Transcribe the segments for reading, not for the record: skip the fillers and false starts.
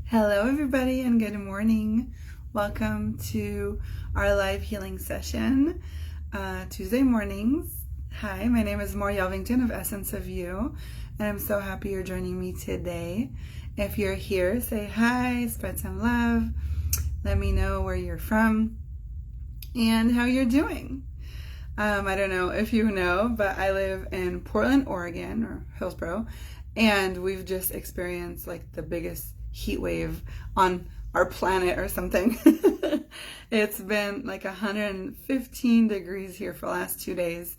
Hello, everybody, and good morning. Welcome to our live healing session, Tuesday mornings. Hi, my name is Mor Yelvington of Essence of You, and I'm so happy you're joining me today. If you're here, say hi, spread some love, let me know where you're from and how you're doing. I don't know if you know, but I live in Portland, Oregon, or Hillsboro, and we've just experienced like the biggest heat wave on our planet or something. It's been like 115 degrees here for the last 2 days,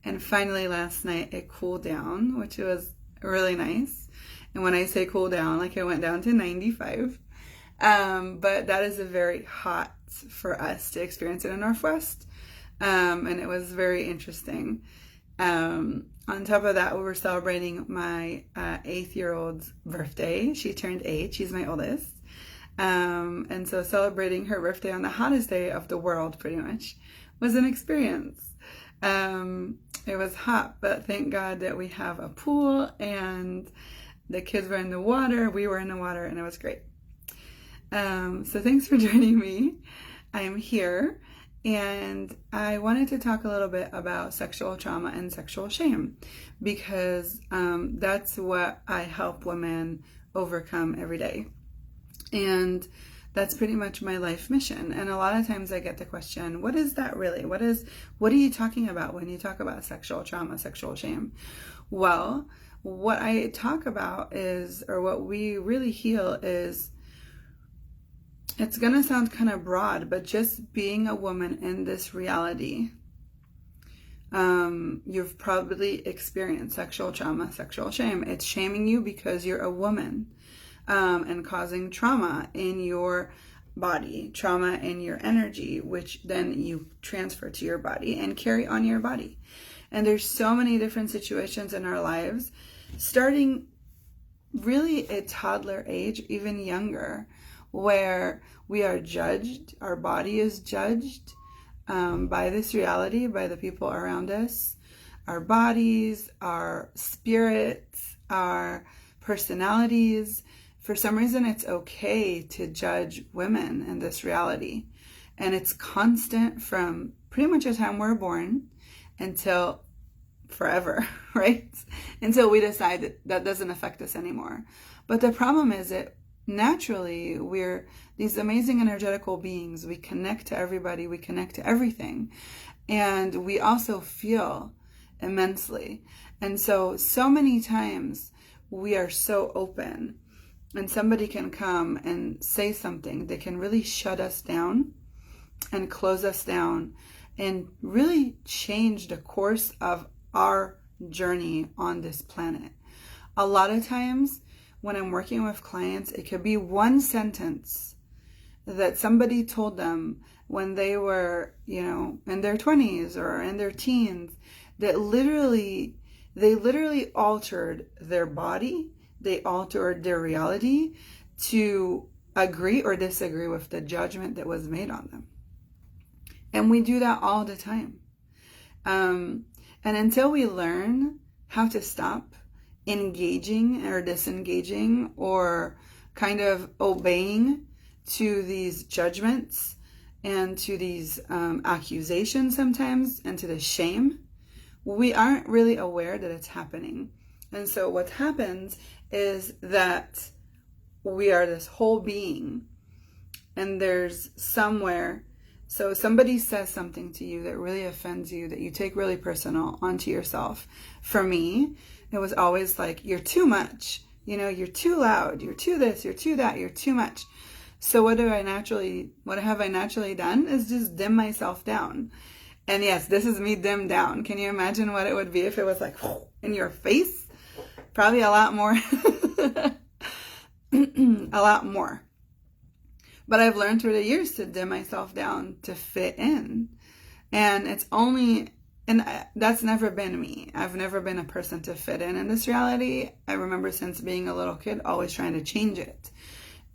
and finally last night it cooled down, which was really nice. And when I say cool down, like it went down to 95. But that is a very hot for us to experience in the Northwest. And it was very interesting. On top of that, we were celebrating my 8-year-old's birthday. She turned 8. She's my oldest. And so celebrating her birthday on the hottest day of the world, pretty much, was an experience. It was hot, but thank God that we have a pool and the kids were in the water. We were in the water, and it was great. So thanks for joining me. I am here. And I wanted to talk a little bit about sexual trauma and sexual shame because that's what I help women overcome every day. And that's pretty much my life mission. And a lot of times I get the question, what is that really? What are you talking about when you talk about sexual trauma, sexual shame? Well, what I talk about is, or what we really heal is, it's going to sound kind of broad, but just being a woman in this reality, you've probably experienced sexual trauma, sexual shame. It's shaming you because you're a woman, and causing trauma in your body, trauma in your energy, which then you transfer to your body and carry on your body. And there's so many different situations in our lives, starting really at toddler age, even younger, where we are judged, our body is judged by this reality, by the people around us, our bodies, our spirits, our personalities. For some reason, it's okay to judge women in this reality. And it's constant from pretty much the time we're born until forever, right? Until we decide that that doesn't affect us anymore. But the problem is that naturally, we're these amazing energetical beings. We connect to everybody. We connect to everything. And we also feel immensely. And so many times we are so open. And somebody can come and say something that can really shut us down and close us down and really change the course of our journey on this planet. A lot of times, when I'm working with clients, it could be one sentence that somebody told them when they were, in their 20s or in their teens, that they literally altered their body, they altered their reality to agree or disagree with the judgment that was made on them. And we do that all the time. And until we learn how to stop engaging or disengaging or kind of obeying to these judgments and to these accusations sometimes and to the shame, we aren't really aware that it's happening. And so what happens is that we are this whole being, and there's somewhere, so somebody says something to you that really offends you, that you take really personal onto yourself. For me, it was always like, you're too much, you're too loud, you're too this, you're too that, you're too much. So what have I naturally done is just dim myself down. And yes, this is me dimmed down. Can you imagine what it would be if it was like in your face? Probably a lot more. A lot more. But I've learned through the years to dim myself down to fit in. And that's never been me. I've never been a person to fit in this reality. I remember since being a little kid always trying to change it.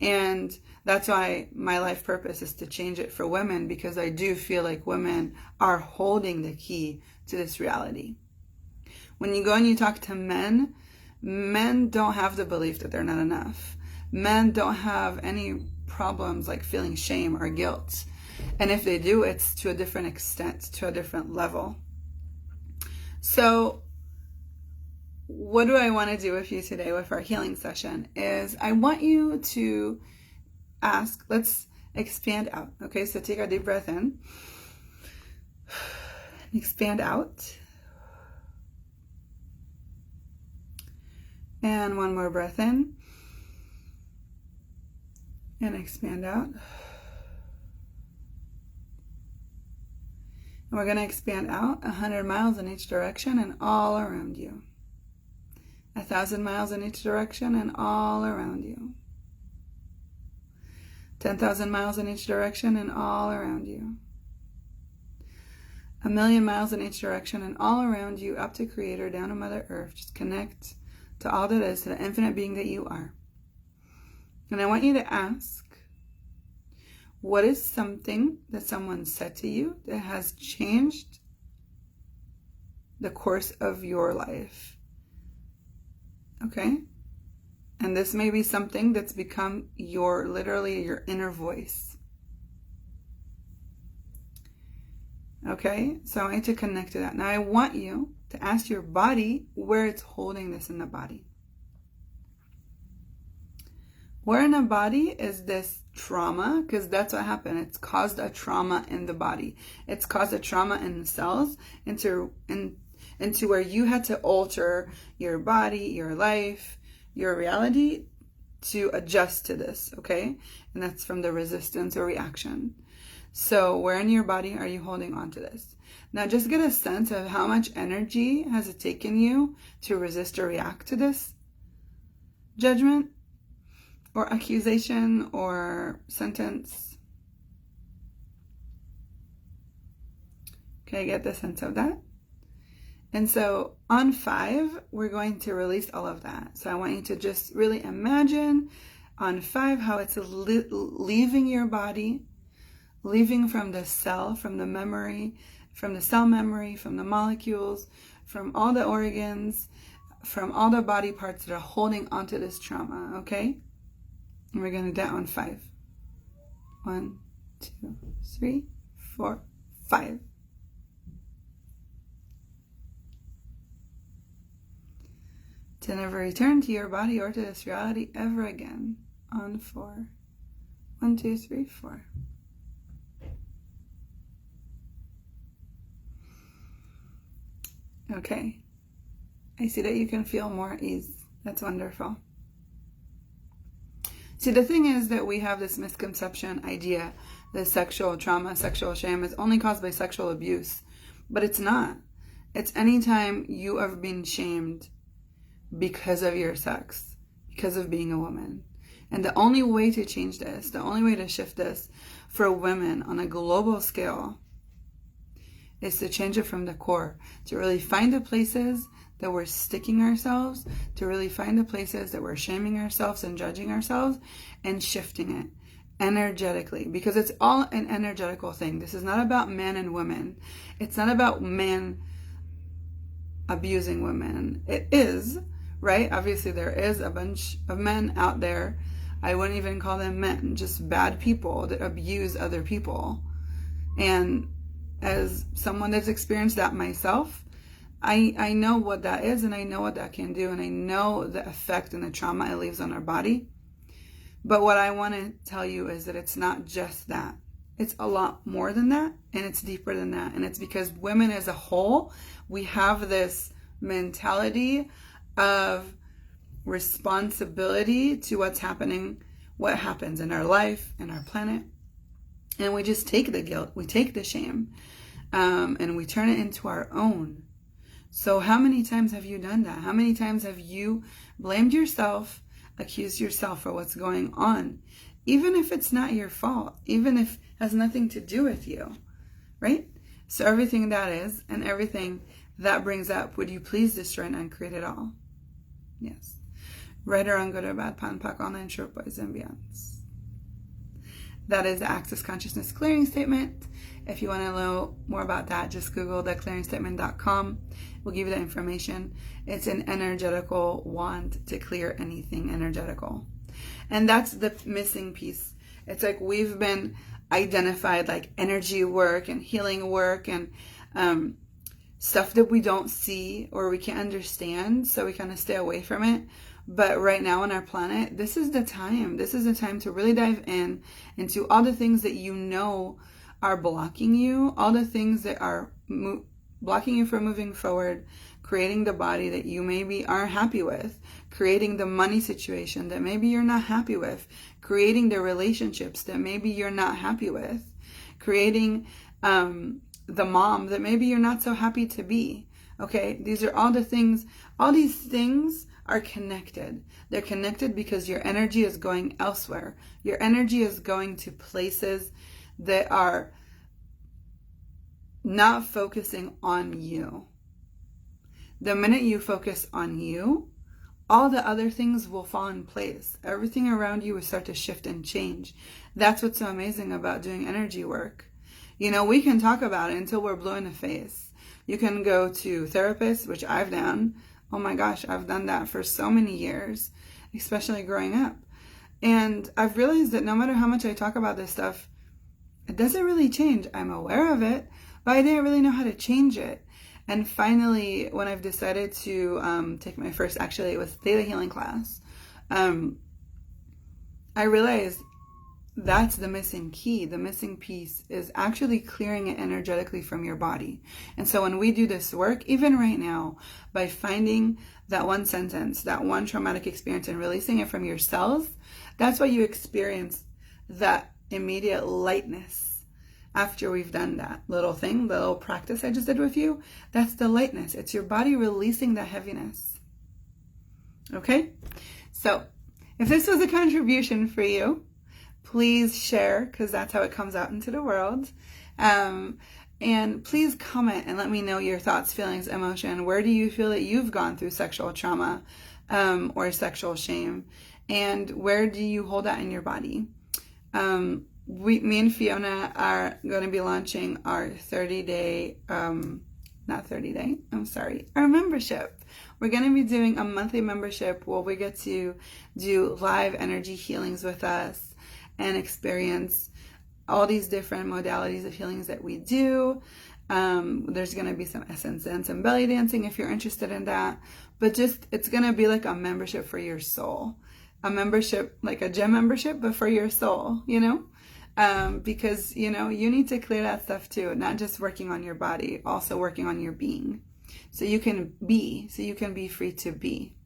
And that's why my life purpose is to change it for women, because I do feel like women are holding the key to this reality. When you go and you talk to men don't have the belief that they're not enough. Men don't have any problems like feeling shame or guilt. And if they do, it's to a different extent, to a different level. So what do I want to do with you today with our healing session is I want you to ask, let's expand out. Okay, so take a deep breath in. Expand out. And one more breath in. And expand out. And we're going to expand out 100 miles in each direction and all around you. 1,000 miles in each direction and all around you. 10,000 miles in each direction and all around you. 1,000,000 miles in each direction and all around you, up to Creator, down to Mother Earth. Just connect to all that is, to the infinite being that you are. And I want you to ask, what is something that someone said to you that has changed the course of your life? Okay? And this may be something that's become literally your inner voice. Okay? So I want you to connect to that. Now I want you to ask your body where it's holding this in the body. Where in the body is this trauma? Because that's what happened. It's caused a trauma in the body. It's caused a trauma in the cells into where you had to alter your body, your life, your reality to adjust to this, okay? And that's from the resistance or reaction. So where in your body are you holding on to this? Now just get a sense of how much energy has it taken you to resist or react to this judgment or accusation or sentence. Okay, get the sense of that. And so on 5, we're going to release all of that. So I want you to just really imagine on 5 how it's leaving your body, leaving from the cell, from the memory, from the cell memory, from the molecules, from all the organs, from all the body parts that are holding onto this trauma, okay? And we're going to do that on 5. 1, 2, 3, 4, 5. To never return to your body or to this reality ever again. On 4. 1, 2, 3, 4. Okay. I see that you can feel more ease. That's wonderful. See, the thing is that we have this misconception idea that sexual trauma, sexual shame is only caused by sexual abuse. But it's not. It's anytime you have been shamed because of your sex, because of being a woman. And the only way to change this, the only way to shift this for women on a global scale is to change it from the core, to really find the places that we're sticking ourselves, to really find the places that we're shaming ourselves and judging ourselves and shifting it energetically, because it's all an energetical thing. This is not about men and women. It's not about men abusing women. It is, right? Obviously there is a bunch of men out there. I wouldn't even call them men, just bad people that abuse other people. And as someone that's experienced that myself, I know what that is, and I know what that can do, and I know the effect and the trauma it leaves on our body. But what I want to tell you is that it's not just that. It's a lot more than that, and it's deeper than that. And it's because women as a whole, we have this mentality of responsibility to what's happening, what happens in our life, in our planet. And we just take the guilt, we take the shame, and we turn it into our own. So how many times have you done that? How many times have you blamed yourself, accused yourself for what's going on? Even if it's not your fault, even if it has nothing to do with you, right? So everything that is and everything that brings up, would you please destroy and uncreate it all? Yes. Right or wrong, good or bad, pan, pack, online, short boys, and beyonds. That is the Access Consciousness Clearing Statement. If you want to know more about that, just Google theclearingstatement.com. We'll give you the information. It's an energetical wand to clear anything energetical. And that's the missing piece. It's like we've been identified like energy work and healing work and stuff that we don't see or we can't understand, so we kind of stay away from it. But right now on our planet, this is the time. This is the time to really dive into all the things that you know are blocking you, all the things that are blocking you from moving forward, creating the body that you maybe aren't happy with, creating the money situation that maybe you're not happy with, creating the relationships that maybe you're not happy with, creating the mom that maybe you're not so happy to be. Okay, these are all the things. All these things are connected. They're connected because your energy is going elsewhere. Your energy is going to places that are not focusing on you. The minute you focus on you, all the other things will fall in place. Everything around you will start to shift and change. That's what's so amazing about doing energy work. You know, we can talk about it until we're blue in the face. You can go to therapists, which I've done. Oh my gosh, I've done that for so many years, especially growing up. And I've realized that no matter how much I talk about this stuff, it doesn't really change. I'm aware of it, but I didn't really know how to change it. And finally, when I've decided to take my first, actually it was Theta Healing class, I realized that's the missing key. The missing piece is actually clearing it energetically from your body. And so when we do this work, even right now, by finding that one sentence, that one traumatic experience and releasing it from your cells, that's why you experience that immediate lightness after we've done that little thing, the little practice I just did with you. That's the lightness. It's your body releasing that heaviness. Okay? So if this was a contribution for you, please share, because that's how it comes out into the world. And please comment and let me know your thoughts, feelings, emotion. Where do you feel that you've gone through sexual trauma or sexual shame? And where do you hold that in your body? Me and Fiona are going to be launching our 30-day, our membership. We're going to be doing a monthly membership where we get to do live energy healings with us and experience all these different modalities of healings that we do. There's going to be some essence and some belly dancing if you're interested in that. But just, it's going to be like a membership for your soul. A membership, like a gym membership, but for your soul, you know? Because, you know, you need to clear that stuff too. Not just working on your body, also working on your being. So you can be free to be.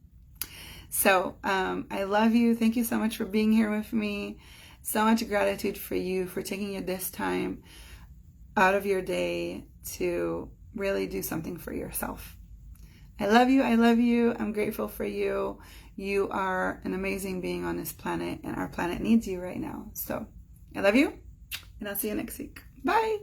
So I love you. Thank you so much for being here with me. So much gratitude for you for taking this time out of your day to really do something for yourself. I love you. I love you. I'm grateful for you. You are an amazing being on this planet, and our planet needs you right now. So I love you, and I'll see you next week. Bye.